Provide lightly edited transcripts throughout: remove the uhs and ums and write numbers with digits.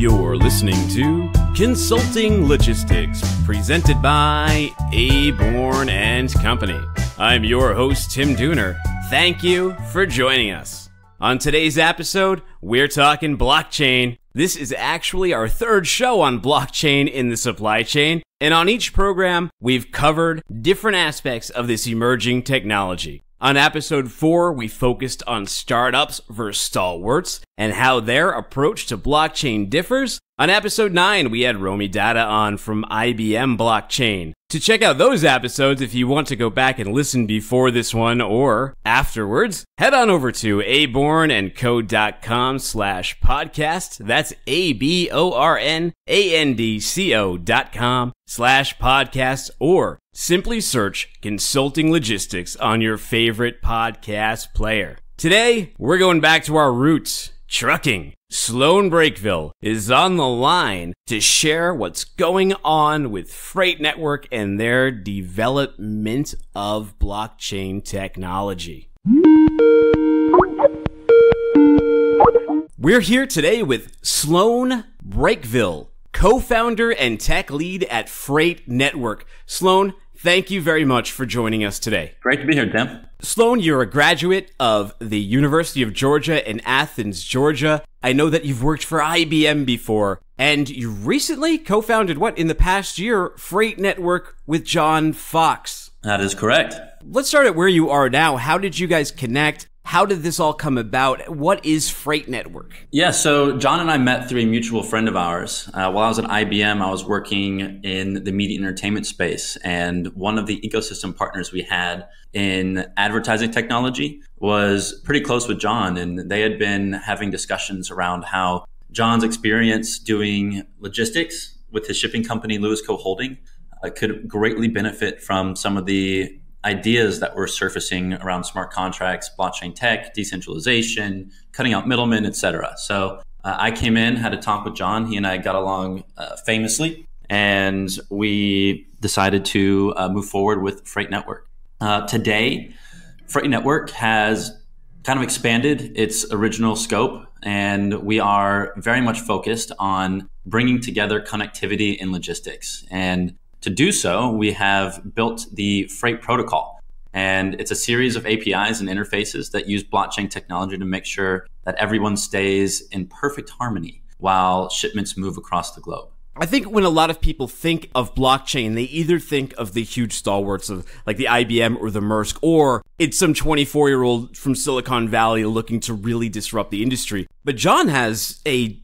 You're listening to Consulting Logistics, presented by Aborn and Company. I'm your host, Tim Dooner. Thank you for joining us. On today's episode, we're talking blockchain. This is actually our third show on blockchain in the supply chain, and on each program, we've covered different aspects of this emerging technology. On episode 4, we focused on startups versus stalwarts and how their approach to blockchain differs. On episode 9, we had Romy Data on from IBM Blockchain. To check out those episodes, if you want to go back and listen before this one or afterwards, head on over to abornandco.com/podcast. That's abornandco.com/podcast, or simply search Consulting Logistics on your favorite podcast player. Today, we're going back to our roots, trucking. Sloane Brakeville is on the line to share what's going on with Fr8 Network and their development of blockchain technology. We're here today with Sloane Brakeville, co-founder and tech lead at Fr8 Network. Sloane, thank you very much for joining us today. Great to be here, Tim. Sloane, you're a graduate of the University of Georgia in Athens, Georgia. I know that you've worked for IBM before, and you recently co-founded, in the past year, Fr8 Network with John Fox. That is correct. Let's start at where you are now. How did you guys connect? How did this all come about? What is Fr8 Network? Yeah, so John and I met through a mutual friend of ours. While I was at IBM, I was working in the media and entertainment space, and one of the ecosystem partners we had in advertising technology was pretty close with John, and they had been having discussions around how John's experience doing logistics with his shipping company, Lewis Co. Holding, could greatly benefit from some of the ideas that were surfacing around smart contracts, blockchain tech, decentralization, cutting out middlemen, etc. So I came in, had a talk with John. He and I got along famously, and we decided to move forward with Fr8 Network. Today, Fr8 Network has kind of expanded its original scope, and we are very much focused on bringing together connectivity in logistics. And to do so, we have built the Fr8 protocol, and it's a series of APIs and interfaces that use blockchain technology to make sure that everyone stays in perfect harmony while shipments move across the globe. I think when a lot of people think of blockchain, they either think of the huge stalwarts of like the IBM or the Maersk, or it's some 24-year-old from Silicon Valley looking to really disrupt the industry. But John has a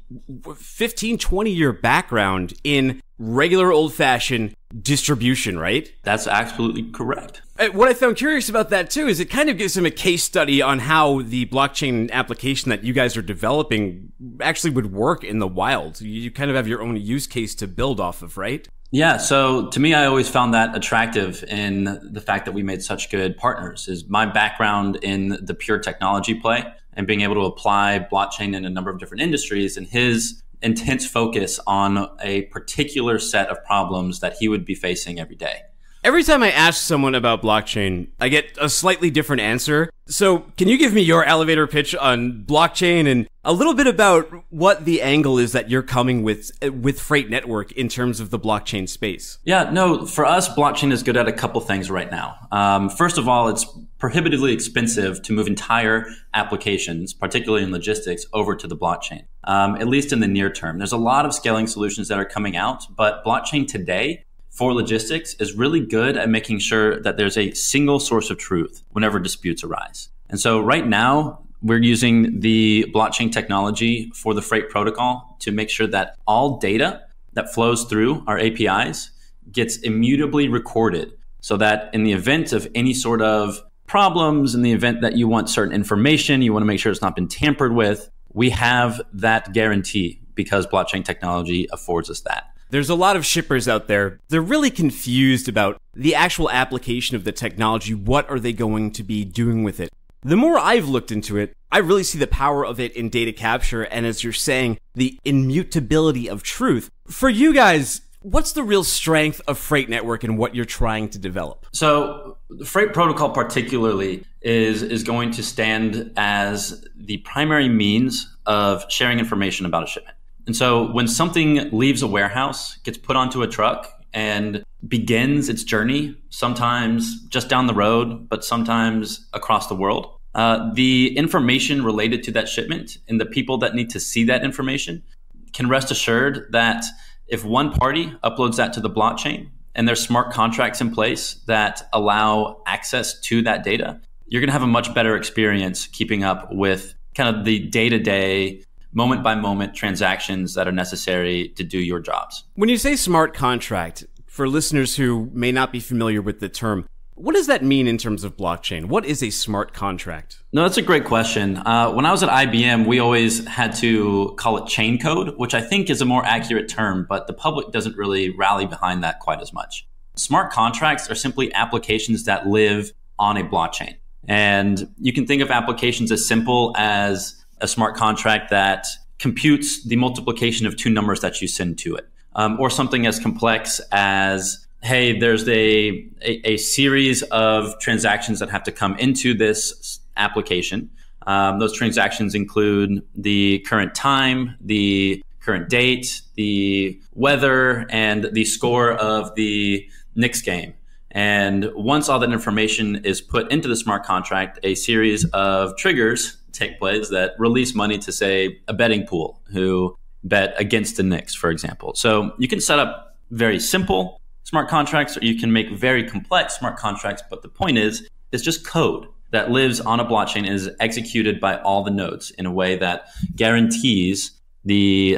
15, 20-year background in regular old-fashioned distribution, right? That's absolutely correct. What I found curious about that, too, is it kind of gives him a case study on how the blockchain application that you guys are developing actually would work in the wild. You kind of have your own use case to build off of, right? Yeah, so to me, I always found that attractive in the fact that we made such good partners. Is my background in the pure technology play and being able to apply blockchain in a number of different industries, and his intense focus on a particular set of problems that he would be facing every day. Every time I ask someone about blockchain, I get a slightly different answer. So can you give me your elevator pitch on blockchain and a little bit about what the angle is that you're coming with Fr8 Network in terms of the blockchain space? Yeah, no, for us, blockchain is good at a couple things right now. First of all, it's prohibitively expensive to move entire applications, particularly in logistics, over to the blockchain, at least in the near term. There's a lot of scaling solutions that are coming out, but blockchain today for logistics is really good at making sure that there's a single source of truth whenever disputes arise. And so right now, we're using the blockchain technology for the Fr8 protocol to make sure that all data that flows through our APIs gets immutably recorded, so that in the event of any sort of problems, in the event that you want certain information, you want to make sure it's not been tampered with, we have that guarantee because blockchain technology affords us that. There's a lot of shippers out there. They're really confused about the actual application of the technology. What are they going to be doing with it? The more I've looked into it, I really see the power of it in data capture, and as you're saying, the immutability of truth. For you guys, what's the real strength of Fr8 Network and what you're trying to develop? So the Fr8 protocol particularly is going to stand as the primary means of sharing information about a shipment. And so when something leaves a warehouse, gets put onto a truck, and begins its journey, sometimes just down the road, but sometimes across the world, the information related to that shipment and the people that need to see that information can rest assured that if one party uploads that to the blockchain and there's smart contracts in place that allow access to that data, you're going to have a much better experience keeping up with kind of the day-to-day, moment-by-moment transactions that are necessary to do your jobs. When you say smart contract, for listeners who may not be familiar with the term, what does that mean in terms of blockchain? What is a smart contract? No, that's a great question. When I was at IBM, we always had to call it chain code, which I think is a more accurate term, but the public doesn't really rally behind that quite as much. Smart contracts are simply applications that live on a blockchain. And you can think of applications as simple as a smart contract that computes the multiplication of two numbers that you send to it, or something as complex as, hey, there's a series of transactions that have to come into this application. Those transactions include the current time, the current date, the weather, and the score of the Knicks game. And once all that information is put into the smart contract, a series of triggers take place that release money to, say, a betting pool who bet against the Knicks, for example. So you can set up very simple smart contracts, or you can make very complex smart contracts. But the point is, it's just code that lives on a blockchain and is executed by all the nodes in a way that guarantees the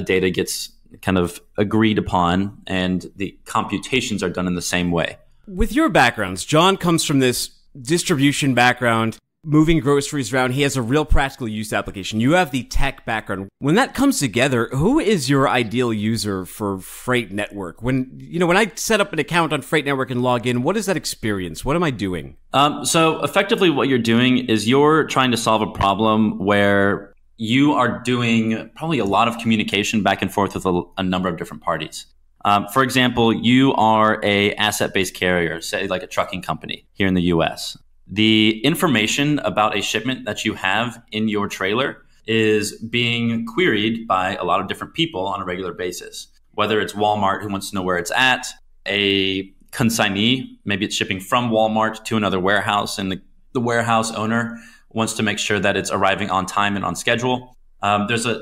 data gets kind of agreed upon and the computations are done in the same way. With your backgrounds, John comes from this distribution background, moving groceries around. He has a real practical use application. You have the tech background. When that comes together, who is your ideal user for Fr8 Network? When I set up an account on Fr8 Network and log in, what is that experience? What am I doing? So effectively what you're doing is you're trying to solve a problem where you are doing probably a lot of communication back and forth with a number of different parties. For example, you are a asset-based carrier, say like a trucking company here in the US. The information about a shipment that you have in your trailer is being queried by a lot of different people on a regular basis. Whether it's Walmart who wants to know where it's at, a consignee, maybe it's shipping from Walmart to another warehouse, and the warehouse owner wants to make sure that it's arriving on time and on schedule. There's a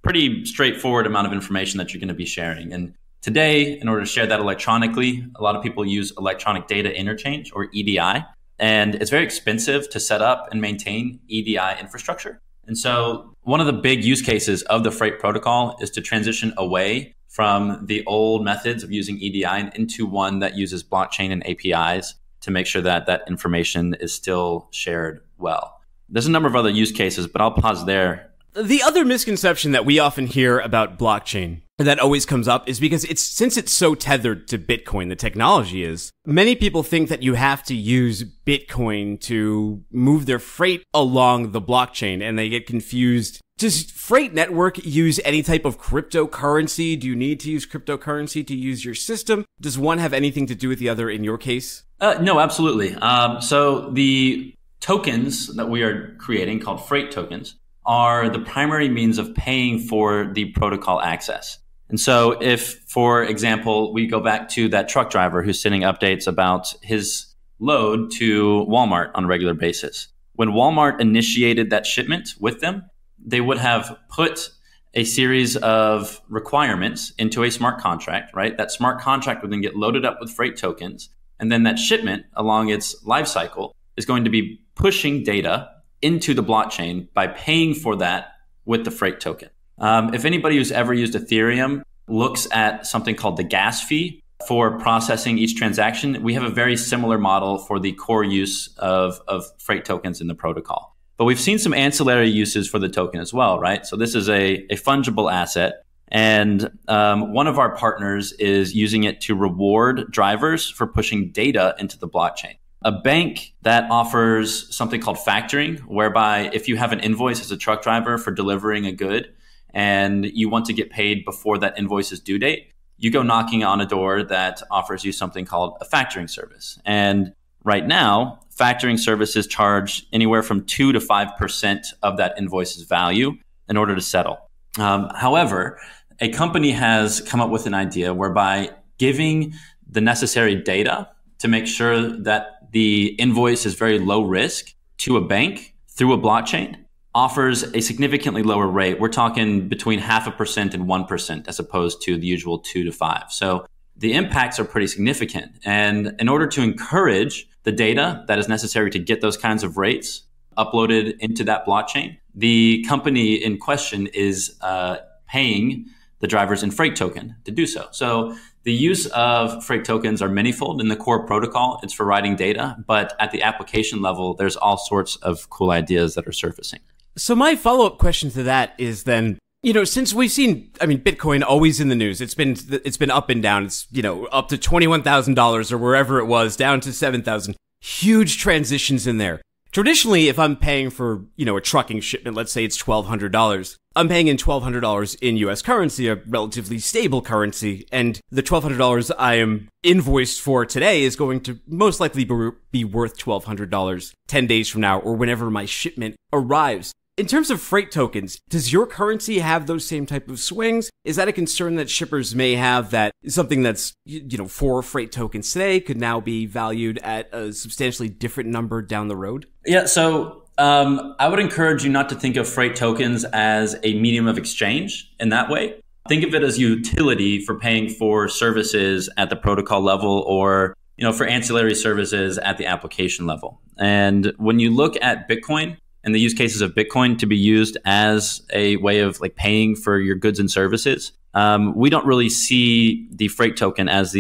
pretty straightforward amount of information that you're going to be sharing. And today, in order to share that electronically, a lot of people use electronic data interchange, or EDI. And it's very expensive to set up and maintain EDI infrastructure. And so one of the big use cases of the Fr8 protocol is to transition away from the old methods of using EDI and into one that uses blockchain and APIs to make sure that that information is still shared well. There's a number of other use cases, but I'll pause there. The other misconception that we often hear about blockchain that always comes up is because since it's so tethered to Bitcoin, the technology is, many people think that you have to use Bitcoin to move their freight along the blockchain, and they get confused. Does Fr8 Network use any type of cryptocurrency? Do you need to use cryptocurrency to use your system? Does one have anything to do with the other in your case? No, absolutely. So the tokens that we are creating, called Fr8 tokens, are the primary means of paying for the protocol access. And so if, for example, we go back to that truck driver who's sending updates about his load to Walmart on a regular basis, when Walmart initiated that shipment with them, they would have put a series of requirements into a smart contract, right? That smart contract would then get loaded up with Fr8 tokens. And then that shipment along its life cycle is going to be pushing data into the blockchain by paying for that with the Fr8 token. If anybody who's ever used Ethereum looks at something called the gas fee for processing each transaction, we have a very similar model for the core use of Fr8 tokens in the protocol. But we've seen some ancillary uses for the token as well, right? So this is a fungible asset. And one of our partners is using it to reward drivers for pushing data into the blockchain. A bank that offers something called factoring, whereby if you have an invoice as a truck driver for delivering a good and you want to get paid before that invoice's due date, you go knocking on a door that offers you something called a factoring service. And right now, factoring services charge anywhere from 2 to 5% of that invoice's value in order to settle. However, a company has come up with an idea whereby giving the necessary data to make sure that the invoice is very low risk to a bank through a blockchain offers a significantly lower rate. We're talking between 0.5% and 1% as opposed to the usual 2 to 5. So the impacts are pretty significant. And in order to encourage the data that is necessary to get those kinds of rates uploaded into that blockchain, the company in question is paying the drivers in Fr8 token to do so. So the use of Fr8 tokens are manifold. In the core protocol, it's for writing data, but at the application level, there's all sorts of cool ideas that are surfacing. So my follow-up question to that is then, since we've seen, Bitcoin always in the news, it's been up and down. It's, up to $21,000 or wherever it was, down to 7,000. Huge transitions in there. Traditionally, if I'm paying for, a trucking shipment, let's say it's $1,200, I'm paying in $1,200 in US currency, a relatively stable currency, and the $1,200 I am invoiced for today is going to most likely be worth $1,200 10 days from now or whenever my shipment arrives. In terms of Fr8 tokens, does your currency have those same type of swings? Is that a concern that shippers may have, that something that's, for Fr8 tokens today could now be valued at a substantially different number down the road? Yeah, so I would encourage you not to think of Fr8 tokens as a medium of exchange in that way. Think of it as utility for paying for services at the protocol level or, for ancillary services at the application level. And when you look at Bitcoin, and the use cases of Bitcoin to be used as a way of paying for your goods and services, we don't really see the Fr8 token as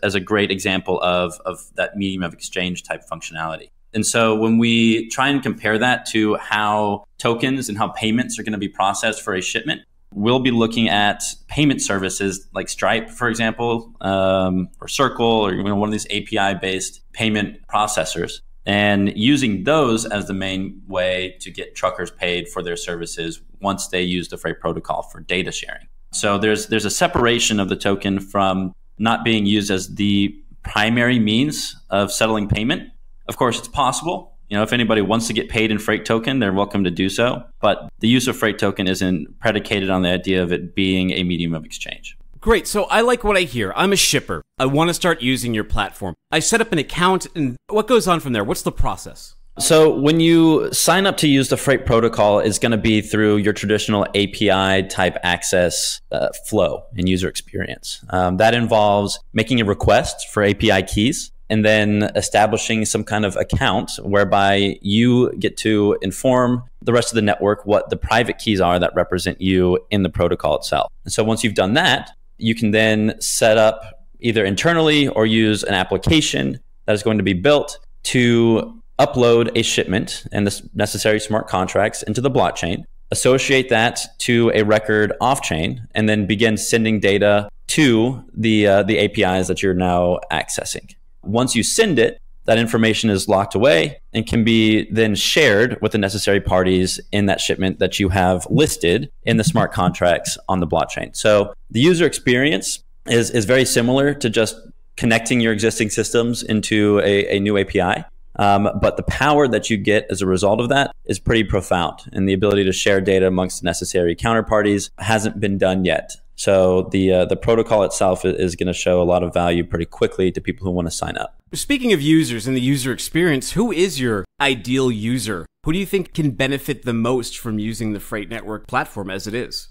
as a great example of that medium of exchange type functionality. And so when we try and compare that to how tokens and how payments are going to be processed for a shipment, we'll be looking at payment services like Stripe, for example, or Circle, or one of these API-based payment processors, and using those as the main way to get truckers paid for their services once they use the Fr8 protocol for data sharing. So there's a separation of the token from not being used as the primary means of settling payment. Of course, it's possible. If anybody wants to get paid in Fr8 token, they're welcome to do so. But the use of Fr8 token isn't predicated on the idea of it being a medium of exchange. Great. So I like what I hear. I'm a shipper. I want to start using your platform. I set up an account, and what goes on from there? What's the process? So when you sign up to use the Fr8 protocol, it's going to be through your traditional API type access flow and user experience. That involves making a request for API keys and then establishing some kind of account whereby you get to inform the rest of the network what the private keys are that represent you in the protocol itself. And so once you've done that, you can then set up either internally or use an application that is going to be built to upload a shipment and the necessary smart contracts into the blockchain, associate that to a record off-chain, and then begin sending data to the APIs that you're now accessing. Once you send it, that information is locked away and can be then shared with the necessary parties in that shipment that you have listed in the smart contracts on the blockchain. So the user experience is very similar to just connecting your existing systems into a new API. But the power that you get as a result of that is pretty profound. And the ability to share data amongst the necessary counterparties hasn't been done yet. So the protocol itself is going to show a lot of value pretty quickly to people who want to sign up. Speaking of users and the user experience, who is your ideal user? Who do you think can benefit the most from using the Fr8 Network platform as it is?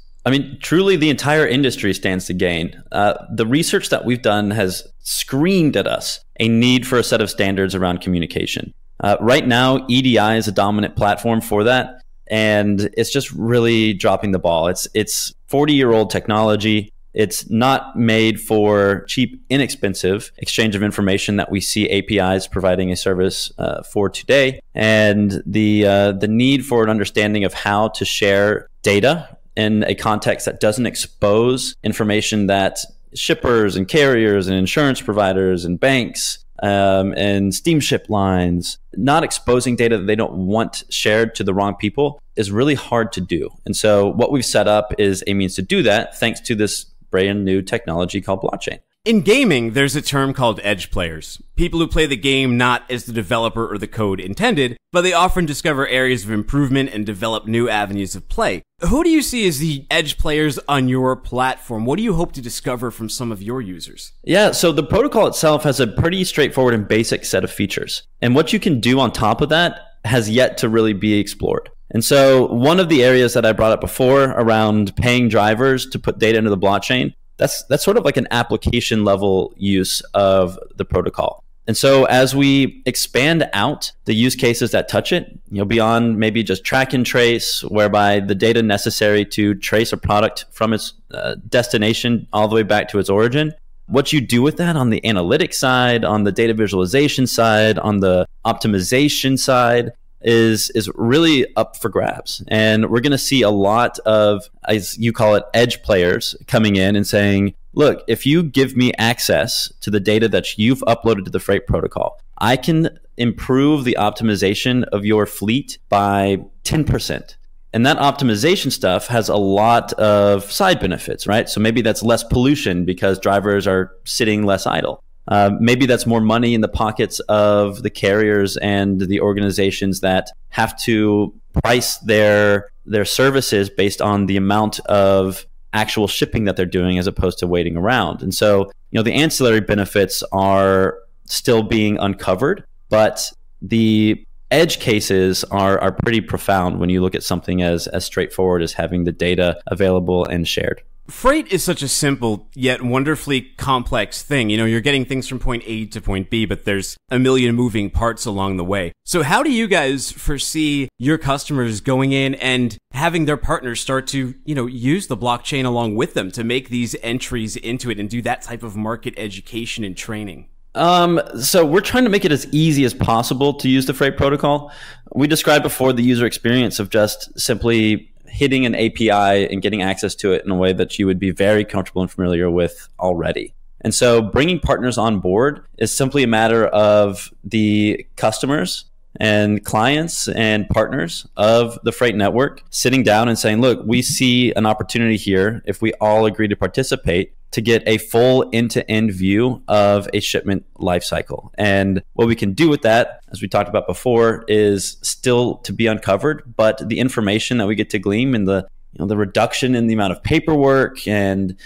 Truly the entire industry stands to gain. The research that we've done has screamed at us a need for a set of standards around communication. Right now, EDI is a dominant platform for that. And it's just really dropping the ball. It's 40-year-old technology. It's not made for cheap, inexpensive exchange of information that we see APIs providing a service for today. And the need for an understanding of how to share data in a context that doesn't expose information that shippers and carriers and insurance providers and banks and steamship lines, not exposing data that they don't want shared to the wrong people, is really hard to do. And so what we've set up is a means to do that thanks to this brand new technology called blockchain. In gaming, there's a term called edge players. People who play the game not as the developer or the code intended, but they often discover areas of improvement and develop new avenues of play. Who do you see as the edge players on your platform? What do you hope to discover from some of your users? Yeah, so the protocol itself has a pretty straightforward and basic set of features. And what you can do on top of that has yet to really be explored. And so one of the areas that I brought up before around paying drivers to put data into the blockchain, that's sort of like an application level use of the protocol. And so as we expand out the use cases that touch it, beyond maybe just track and trace, whereby the data necessary to trace a product from its destination all the way back to its origin, what you do with that on the analytics side, on the data visualization side, on the optimization side, is really up for grabs. And we're going to see a lot of, as you call it, edge players coming in and saying, look, if you give me access to the data that you've uploaded to the Fr8 protocol, I can improve the optimization of your fleet by 10%. And that optimization stuff has a lot of side benefits, right? So maybe that's less pollution because drivers are sitting less idle. Maybe that's more money in the pockets of the carriers and the organizations that have to price their services based on the amount of actual shipping that they're doing as opposed to waiting around. And so, the ancillary benefits are still being uncovered, but the edge cases are pretty profound when you look at something as straightforward as having the data available and shared. Freight is such a simple yet wonderfully complex thing. You're getting things from point A to point B, but there's a million moving parts along the way. So how do you guys foresee your customers going in and having their partners start to, use the blockchain along with them to make these entries into it and do that type of market education and training? So we're trying to make it as easy as possible to use the Fr8 protocol. We described before the user experience of just simply hitting an API and getting access to it in a way that you would be very comfortable and familiar with already. And so bringing partners on board is simply a matter of the customers and clients and partners of the Fr8 Network sitting down and saying, look, we see an opportunity here if we all agree to participate to get a full end-to-end view of a shipment lifecycle. And what we can do with that, as we talked about before, is still to be uncovered, but the information that we get to glean and the reduction in the amount of paperwork and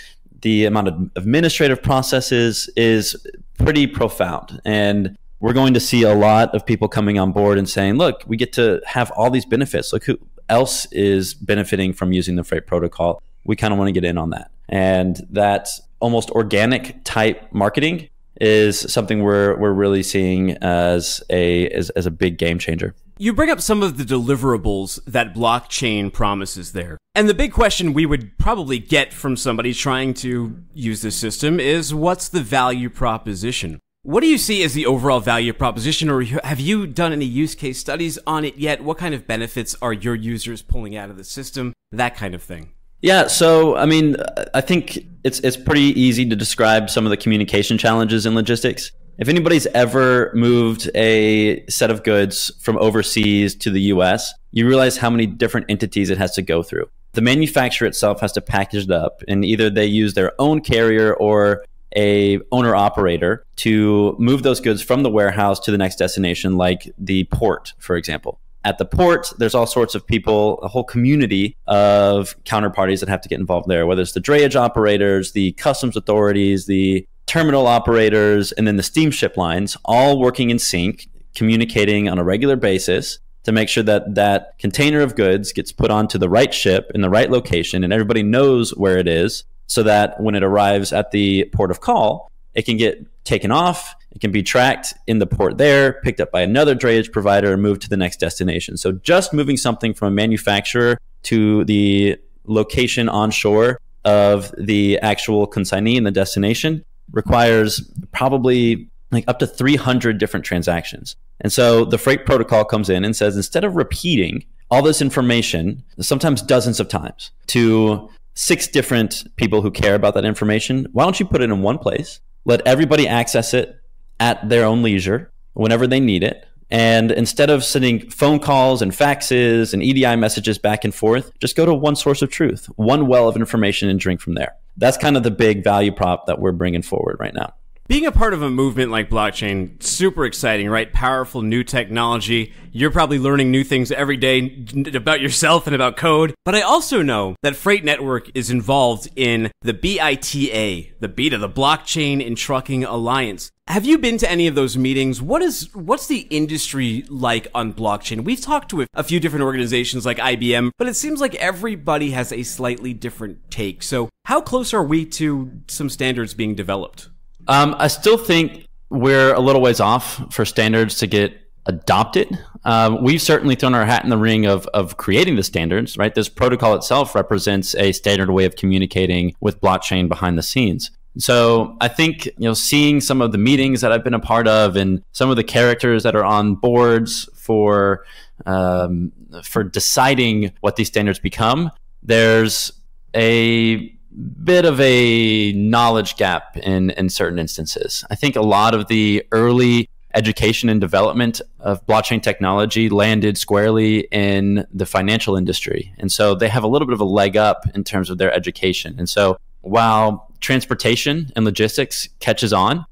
the amount of administrative processes is pretty profound. And we're going to see a lot of people coming on board and saying, look, we get to have all these benefits. Look who else is benefiting from using the Fr8 protocol. We kind of want to get in on that. And that almost organic type marketing is something we're really seeing as a big game changer. You bring up some of the deliverables that blockchain promises there. And the big question we would probably get from somebody trying to use this system is, what's the value proposition? What do you see as the overall value proposition, or have you done any use case studies on it yet? What kind of benefits are your users pulling out of the system? That kind of thing. Yeah, so I think it's pretty easy to describe some of the communication challenges in logistics. If anybody's ever moved a set of goods from overseas to the US, you realize how many different entities it has to go through. The manufacturer itself has to package it up, and either they use their own carrier or a owner operator to move those goods from the warehouse to the next destination, like the port, for example. At the port, there's all sorts of people, a whole community of counterparties that have to get involved there, whether it's the drayage operators, the customs authorities, the terminal operators, and then the steamship lines, all working in sync, communicating on a regular basis to make sure that that container of goods gets put onto the right ship in the right location and everybody knows where it is, so that when it arrives at the port of call, it can get taken off, it can be tracked in the port there, picked up by another drayage provider, and moved to the next destination. So just moving something from a manufacturer to the location onshore of the actual consignee and the destination requires probably like up to 300 different transactions. And so the Fr8 protocol comes in and says, instead of repeating all this information, sometimes dozens of times, to 6 different people who care about that information, why don't you put it in one place, let everybody access it at their own leisure whenever they need it, and instead of sending phone calls and faxes and EDI messages back and forth, just go to one source of truth, one well of information, and drink from there. that's kind of the big value prop that we're bringing forward right now. Being a part of a movement like blockchain, super exciting, right? Powerful new technology. You're probably learning new things every day about yourself and about code. But I also know that Fr8 Network is involved in the BITA, the Blockchain in Trucking Alliance. Have you been to any of those meetings? What's the industry like on blockchain? We've talked to a few different organizations like IBM, but it seems like everybody has a slightly different take. So how close are we to some standards being developed? I still think we're a little ways off for standards to get adopted. We've certainly thrown our hat in the ring of creating the standards, right? This protocol itself represents a standard way of communicating with blockchain behind the scenes. So I think, seeing some of the meetings that I've been a part of and some of the characters that are on boards for deciding what these standards become, there's a bit of a knowledge gap in certain instances. I think a lot of the early education and development of blockchain technology landed squarely in the financial industry. And so they have a little bit of a leg up in terms of their education. And so while transportation and logistics catches on,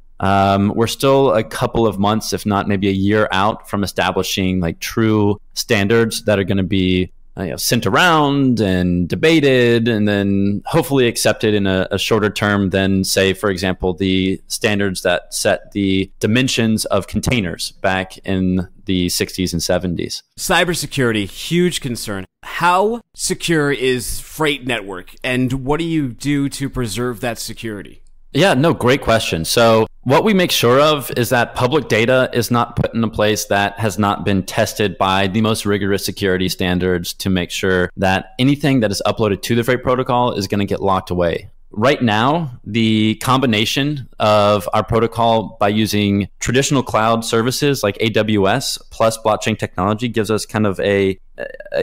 we're still a couple of months, if not maybe a year out from establishing like true standards that are going to be sent around and debated and then hopefully accepted in a shorter term than, say, for example, the standards that set the dimensions of containers back in the 60s and 70s. Cybersecurity, huge concern. How secure is Fr8 Network, and what do you do to preserve that security? Yeah, no, great question. So what we make sure of is that public data is not put in a place that has not been tested by the most rigorous security standards to make sure that anything that is uploaded to the Fr8 protocol is going to get locked away. Right now, the combination of our protocol by using traditional cloud services like AWS plus blockchain technology gives us kind of a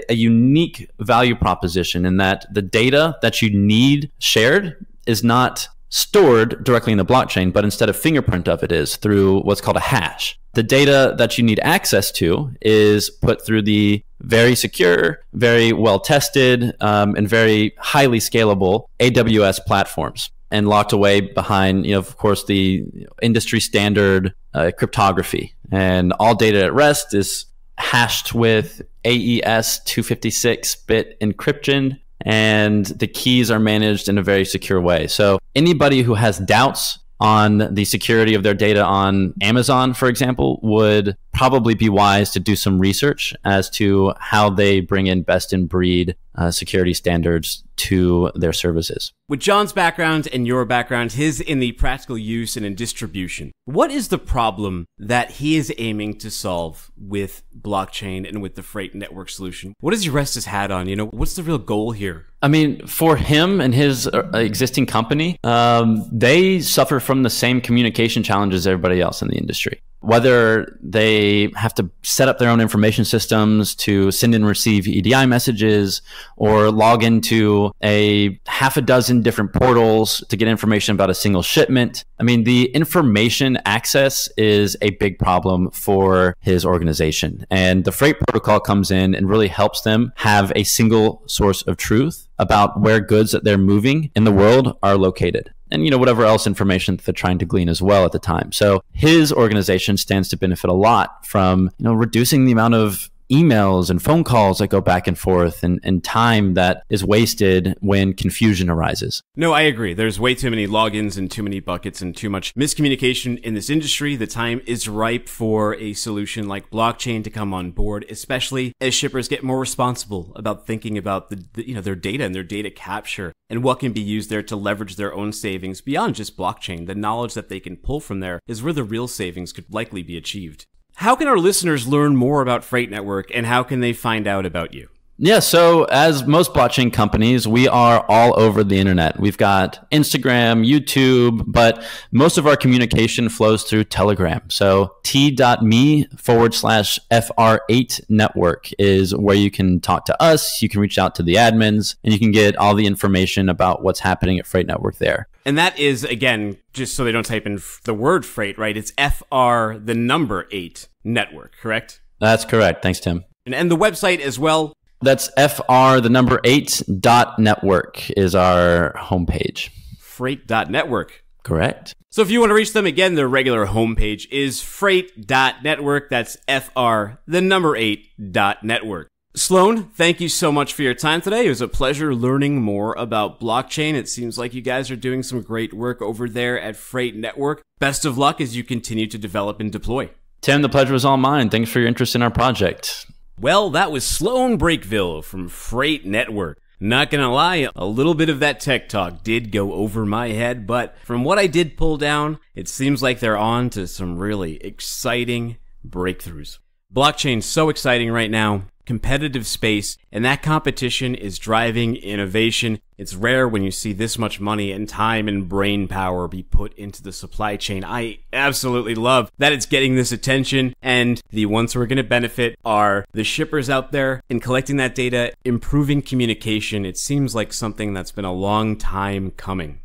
unique value proposition in that the data that you need shared is not stored directly in the blockchain, but instead a fingerprint of it is through what's called a hash. The data that you need access to is put through the very secure, very well tested, and very highly scalable AWS platforms and locked away behind, of course, the industry standard cryptography. And all data at rest is hashed with AES 256-bit encryption, and the keys are managed in a very secure way. So anybody who has doubts on the security of their data on Amazon, for example, would probably be wise to do some research as to how they bring in best-in-breed security standards to their services. With John's background and your background, his in the practical use and in distribution, what is the problem that he is aiming to solve with blockchain and with the Fr8 Network solution? What does he rest his hat on? What's the real goal here? I mean, for him and his existing company, they suffer from the same communication challenges as everybody else in the industry. Whether they have to set up their own information systems to send and receive EDI messages or log into a half a dozen different portals to get information about a single shipment. I mean, the information access is a big problem for his organization. And the Fr8 protocol comes in and really helps them have a single source of truth about where goods that they're moving in the world are located. And, whatever else information that they're trying to glean as well at the time. So his organization stands to benefit a lot from, reducing the amount of emails and phone calls that go back and forth and time that is wasted when confusion arises. No, I agree. There's way too many logins and too many buckets and too much miscommunication in this industry. The time is ripe for a solution like blockchain to come on board, especially as shippers get more responsible about thinking about their data and their data capture and what can be used there to leverage their own savings beyond just blockchain. The knowledge that they can pull from there is where the real savings could likely be achieved. How can our listeners learn more about Fr8 Network, and how can they find out about you? Yeah, so as most blockchain companies, we are all over the internet. We've got Instagram, YouTube, but most of our communication flows through Telegram. So t.me/Fr8 Network is where you can talk to us, you can reach out to the admins, and you can get all the information about what's happening at Fr8 Network there. And that is, again, just so they don't type in the word freight, right? It's FR8 Network, correct? That's correct. Thanks, Tim. And the website as well? That's FR8.network is our homepage. Fr8 Network. Correct. So if you want to reach them, again, their regular homepage is Fr8 Network. That's FR8.network. Sloane, thank you so much for your time today. It was a pleasure learning more about blockchain. It seems like you guys are doing some great work over there at Fr8 Network. Best of luck as you continue to develop and deploy. Tim, the pleasure was all mine. Thanks for your interest in our project. Well, that was Sloane Brakeville from Fr8 Network. Not gonna lie, a little bit of that tech talk did go over my head, but from what I did pull down, it seems like they're on to some really exciting breakthroughs. Blockchain's so exciting right now. Competitive space, and that competition is driving innovation. It's rare when you see this much money and time and brain power be put into the supply chain. I absolutely love that it's getting this attention, and the ones who are going to benefit are the shippers out there in collecting that data, improving communication. It seems like something that's been a long time coming.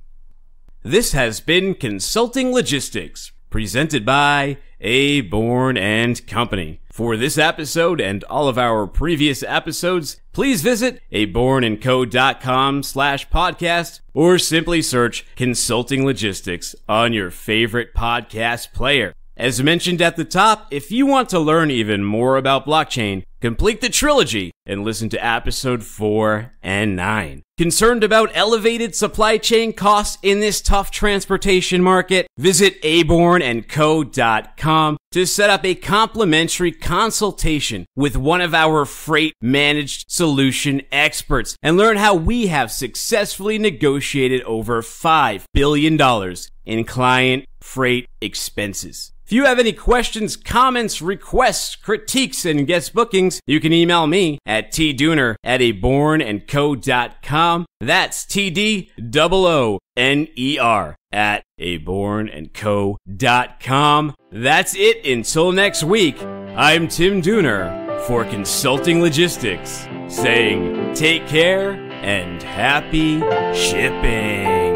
This has been Consulting Logistics, presented by Aborn and Company. For this episode and all of our previous episodes, please visit abornandco.com/podcast or simply search Consulting Logistics on your favorite podcast player. As mentioned at the top, if you want to learn even more about blockchain, complete the trilogy and listen to episode 4 and 9. Concerned about elevated supply chain costs in this tough transportation market? Visit abornandco.com to set up a complimentary consultation with one of our freight managed solution experts and learn how we have successfully negotiated over $5 billion in client freight expenses. If you have any questions, comments, requests, critiques, and guest bookings, you can email me at tdooner@abornandco.com. That's TDOONER@abornandco.com. That's it until next week. I'm Tim Dooner for Consulting Logistics, saying take care and happy shipping.